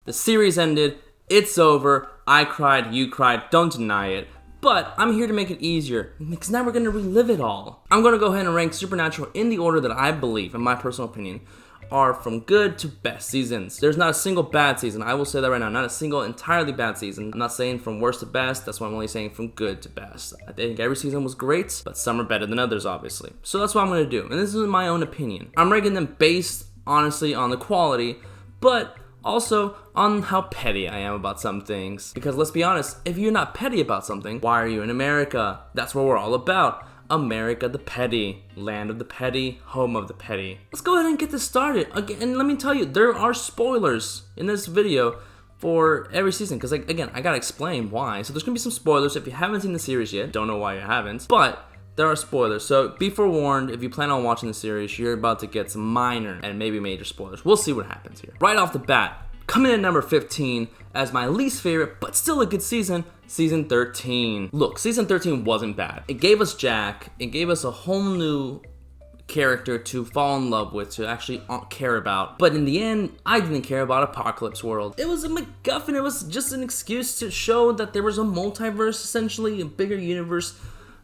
The series ended, it's over, I cried, you cried, don't deny it. But I'm here to make it easier, because now we're going to relive it all. I'm going to go ahead and rank Supernatural in the order that I believe, in my personal opinion, are from good to best seasons. There's not a single bad season. I will say that right now. Not a single entirely bad season. I'm not saying from worst to best. That's why I'm only saying from good to best. I think every season was great, but some are better than others, obviously. So that's what I'm going to do. And this is my own opinion. I'm ranking them based, honestly, on the quality, but also on how petty I am about some things. Because let's be honest, if you're not petty about something, why are you in America? That's what we're all about. America the petty, land of the petty, home of the petty. Let's go ahead and get this started. Again, and let me tell you, there are spoilers in this video for every season. Because again, I gotta explain why. So there's gonna be some spoilers. If you haven't seen the series yet, don't know why you haven't, but there are spoilers. So be forewarned, if you plan on watching the series, you're about to get some minor and maybe major spoilers. We'll see what happens here. Right off the bat, coming in at number 15 as my least favorite, but still a good season, Season 13. Look, Season 13 wasn't bad. It gave us Jack. It gave us a whole new character to fall in love with, to actually care about. But in the end, I didn't care about Apocalypse World. It was a MacGuffin. It was just an excuse to show that there was a multiverse, essentially, a bigger universe.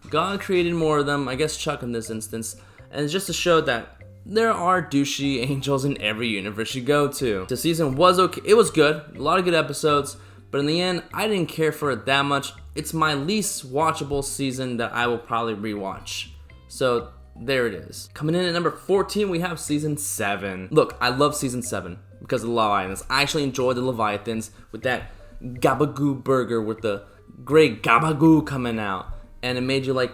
God created more of them, I guess Chuck in this instance. And it's just to show that there are douchey angels in every universe you go to. The season was okay. It was good. A lot of good episodes. But in the end, I didn't care for it that much. It's my least watchable season that I will probably rewatch. So there it is. Coming in at number 14, we have Season 7. Look, I love Season 7 because of the Leviathans. I actually enjoyed the Leviathans with that gabagoo burger with the great gabagoo coming out. And it made you like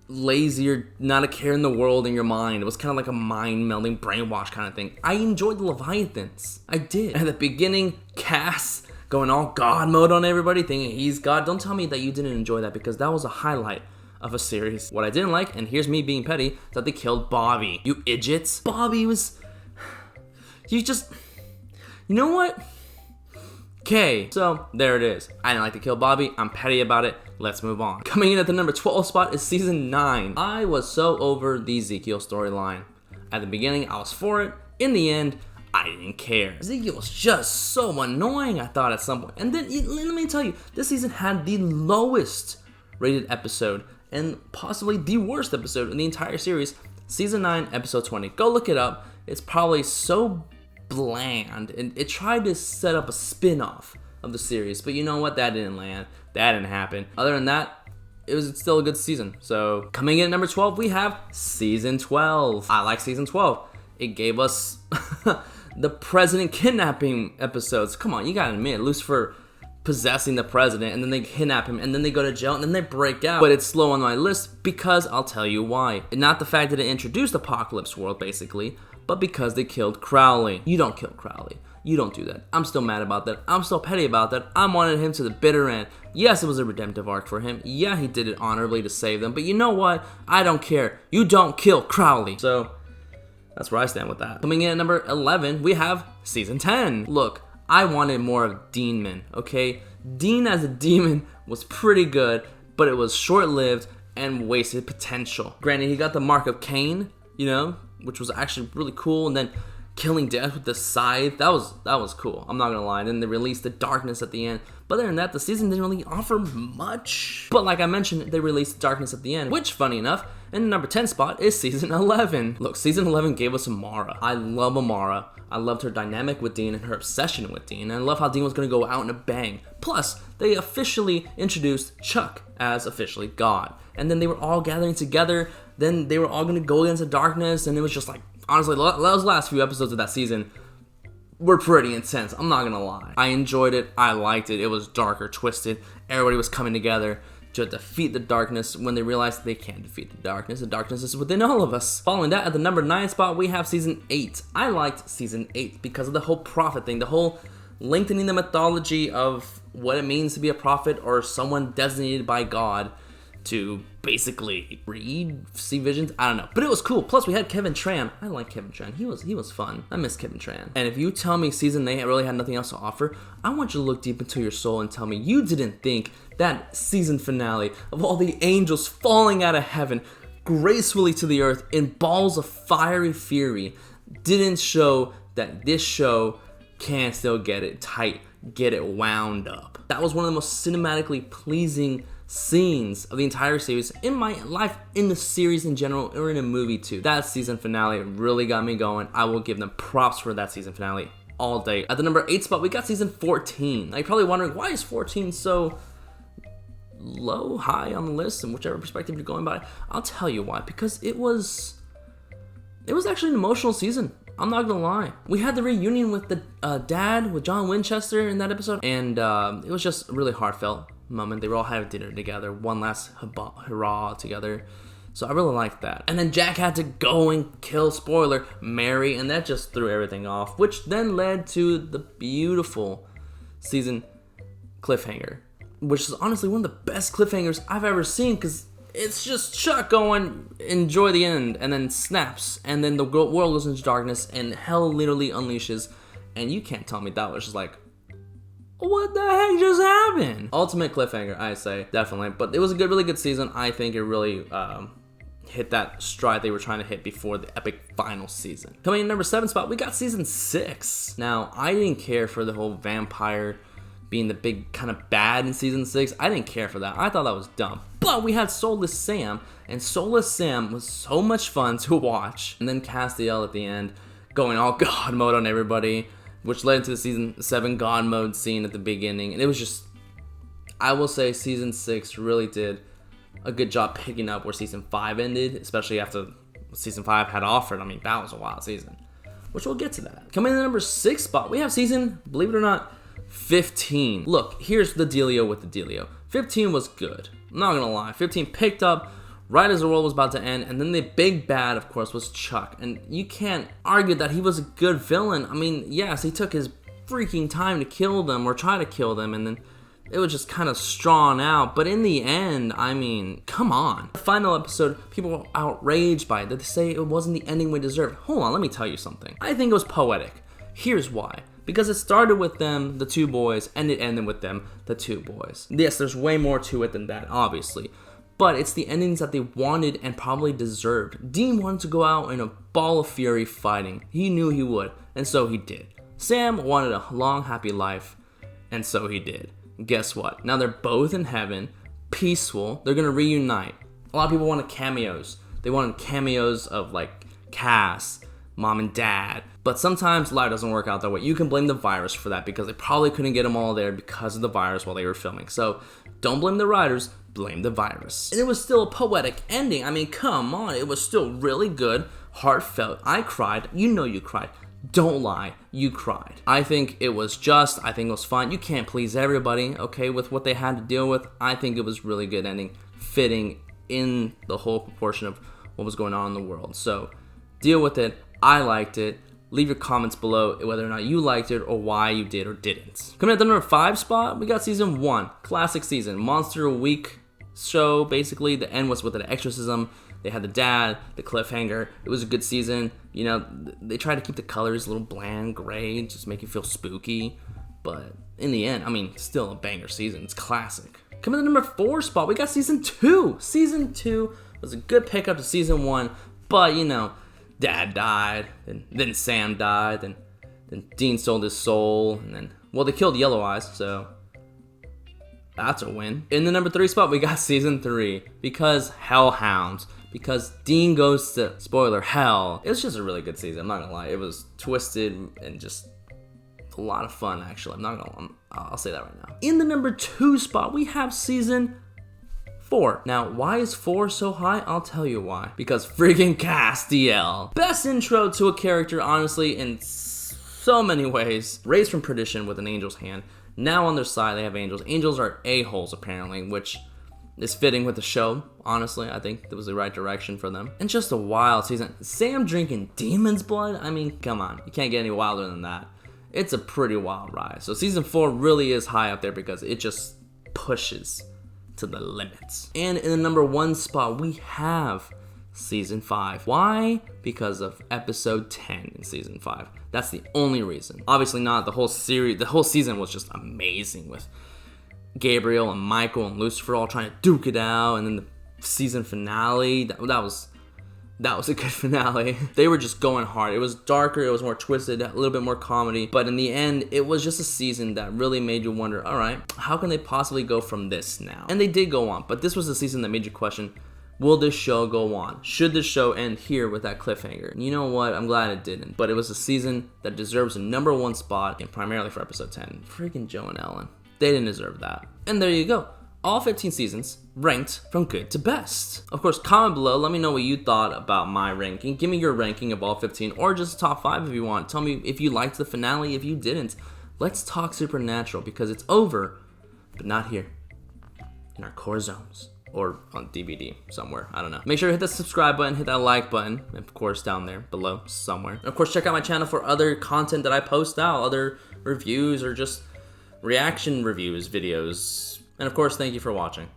lazier, not a care in the world in your mind. It was kind of like a mind-melding brainwash kind of thing. I enjoyed the Leviathans. I did. At the beginning, Cass going all God mode on everybody, thinking he's God. Don't tell me that you didn't enjoy that, because that was a highlight of a series. What I didn't like, and here's me being petty, is that they killed Bobby. You idiots. Bobby was... You know what? Okay, so there it is. I didn't like to kill Bobby. I'm petty about it. Let's move on. Coming in at the number 12 spot is Season 9. I was so over the Ezekiel storyline. At the beginning, I was for it. In the end, I didn't care. Ezekiel was just so annoying, I thought, at some point. And then, let me tell you, this season had the lowest rated episode and possibly the worst episode in the entire series. Season 9, episode 20. Go look it up. It's probably so bland, and it tried to set up a spin-off of the series, but you know what? That didn't land. That didn't happen. Other than that, it was still a good season. So coming in at number 12, we have Season 12. I like Season 12. It gave us the president kidnapping episodes. Come on, you gotta admit, Lucifer possessing the president, and then they kidnap him, and then they go to jail, and then they break out. But it's slow on my list because I'll tell you why. Not the fact that it introduced Apocalypse World, basically, but because they killed Crowley. You don't kill Crowley. You don't do that. I'm still mad about that. I'm still petty about that. I wanted him to the bitter end. Yes, it was a redemptive arc for him. Yeah, he did it honorably to save them. But you know what? I don't care. You don't kill Crowley. So that's where I stand with that. Coming in at number 11, we have Season 10. Look, I wanted more of Deanman, okay? Dean as a demon was pretty good, but it was short-lived and wasted potential. Granted, he got the mark of Cain, you know, which was actually really cool, and then killing Death with the scythe, that was cool. I'm not gonna lie. Then they released the darkness at the end. But other than that, the season didn't really offer much. But like I mentioned, they released darkness at the end, which, funny enough, in the number 10 spot is Season 11. Look, Season 11 gave us Amara. I love Amara. I loved her dynamic with Dean and her obsession with Dean. And I love how Dean was gonna go out in a bang. Plus, they officially introduced Chuck as officially God. And then they were all gathering together. Then they were all gonna go against the darkness, and it was just like, honestly, those last few episodes of that season were pretty intense. I'm not gonna lie. I enjoyed it. I liked it. It was darker, twisted. Everybody was coming together to defeat the darkness when they realized they can't defeat the darkness. The darkness is within all of us. Following that, at the number 9 spot, we have Season 8. I liked Season 8 because of the whole prophet thing, the whole lengthening the mythology of what it means to be a prophet or someone designated by God to basically read, see visions. I don't know, but it was cool. Plus, we had Kevin Tran. I like Kevin Tran. He was fun. I miss Kevin Tran. And if you tell me Season 8 really had nothing else to offer, I want you to look deep into your soul and tell me you didn't think that season finale of all the angels falling out of heaven gracefully to the earth in balls of fiery fury didn't show that this show can still get it tight, get it wound up. That was one of the most cinematically pleasing scenes of the entire series in my life, in the series in general, or in a movie too. That season finale really got me going. I will give them props for that season finale all day. At the number 8 spot, we got season 14. Now you're probably wondering, why is 14 so low, high on the list, and whichever perspective you're going by? I'll tell you why. Because it was actually an emotional season. I'm not gonna lie. We had the reunion with the dad, with John Winchester in that episode, and it was just a really heartfelt moment. They were all having dinner together, one last hurrah together. So I really liked that. And then Jack had to go and kill, spoiler, Mary, and that just threw everything off, which then led to the beautiful season cliffhanger, which is honestly one of the best cliffhangers I've ever seen, because it's just Chuck going, enjoy the end, and then snaps, and then the world goes into darkness, and hell literally unleashes, and you can't tell me that was just like, what the heck just happened? Ultimate cliffhanger, I say, definitely. But it was a really good season. I think it really hit that stride they were trying to hit before the epic final season. Coming in number 7 spot, we got season 6. Now, I didn't care for the whole vampire being the big kind of bad in season 6. I didn't care for that. I thought that was dumb. But we had Soulless Sam, and Soulless Sam was so much fun to watch. And then Castiel at the end going all God mode on everybody, which led into the season 7 God mode scene at the beginning. And it was just, I will say season 6 really did a good job picking up where season 5 ended, especially after season 5 had offered. I mean, that was a wild season, which we'll get to that. Coming in the number 6 spot, we have season, believe it or not, 15. Look, here's the dealio with the dealio. 15 was good. I'm not gonna lie. 15 picked up right as the world was about to end, and then the big bad, of course, was Chuck. And you can't argue that he was a good villain. I mean, yes, he took his freaking time to kill them, or try to kill them, and then it was just kind of drawn out. But in the end, I mean, come on. The final episode, people were outraged by it. They say it wasn't the ending we deserved. Hold on, let me tell you something. I think it was poetic. Here's why. Because it started with them, the 2 boys, and it ended with them, the 2 boys. Yes, there's way more to it than that, obviously. But it's the endings that they wanted and probably deserved. Dean wanted to go out in a ball of fury fighting. He knew he would, and so he did. Sam wanted a long, happy life, and so he did. Guess what? Now they're both in heaven, peaceful. They're gonna reunite. A lot of people wanted cameos. They wanted cameos of like Cass, mom and dad. But sometimes life doesn't work out that way. You can blame the virus for that, because they probably couldn't get them all there because of the virus while they were filming. So don't blame the writers, blame the virus. And it was still a poetic ending. I mean, come on. It was still really good, heartfelt. I cried. You know you cried. Don't lie, you cried. I think it was just, I think it was fun. You can't please everybody, okay, with what they had to deal with. I think it was really good ending, fitting in the whole proportion of what was going on in the world. So deal with it. I liked it. Leave your comments below whether or not you liked it or why you did or didn't. Coming at the number 5 spot, we got season 1. Classic season. Monster Week show, basically. The end was with an exorcism. They had the dad, the cliffhanger. It was a good season. You know, they tried to keep the colors a little bland, gray, just make you feel spooky. But in the end, I mean, still a banger season. It's classic. Coming at the number 4 spot, we got season 2. Season 2 was a good pickup to season 1, but you know, Dad died, and then Sam died, and then Dean sold his soul, and then, well, they killed Yellow Eyes, so that's a win. In the number 3 spot, we got season 3, because Hellhounds, because Dean goes to, spoiler, hell. It was just a really good season, I'm not gonna lie. It was twisted and just a lot of fun, actually. I'll say that right now. In the number 2 spot, we have season 4. Now, why is 4 so high? I'll tell you why. Because freaking Castiel. Best intro to a character, honestly, in so many ways. Raised from perdition with an angel's hand. Now on their side, they have angels. Angels are a-holes, apparently, which is fitting with the show. Honestly, I think that was the right direction for them. And just a wild season. Sam drinking demon's blood? I mean, come on. You can't get any wilder than that. It's a pretty wild ride. So season 4 really is high up there because it just pushes to the limits. And in the number 1 spot, we have season 5. Why? Because of episode 10 in season 5. That's the only reason. Obviously not the whole series. The whole season was just amazing with Gabriel and Michael and Lucifer all trying to duke it out, and then the season finale. That was that was a good finale. They were just going hard. It was darker, it was more twisted, a little bit more comedy, but in the end, it was just a season that really made you wonder, all right, how can they possibly go from this now? And they did go on, but this was a season that made you question, will this show go on? Should this show end here with that cliffhanger? And you know what? I'm glad it didn't. But it was a season that deserves a #1 spot, and primarily for episode 10. Freaking Joe and Ellen. They didn't deserve that. And there you go. All 15 seasons ranked from good to best. Of course, comment below. Let me know what you thought about my ranking. Give me your ranking of all 15, or just top 5 if you want. Tell me if you liked the finale, if you didn't. Let's talk Supernatural, because it's over, but not here. In our core zones. Or on DVD somewhere, I don't know. Make sure to hit the subscribe button, hit that like button, and of course down there below somewhere. And of course, check out my channel for other content that I post out, other reviews or just reaction reviews videos. And of course, thank you for watching.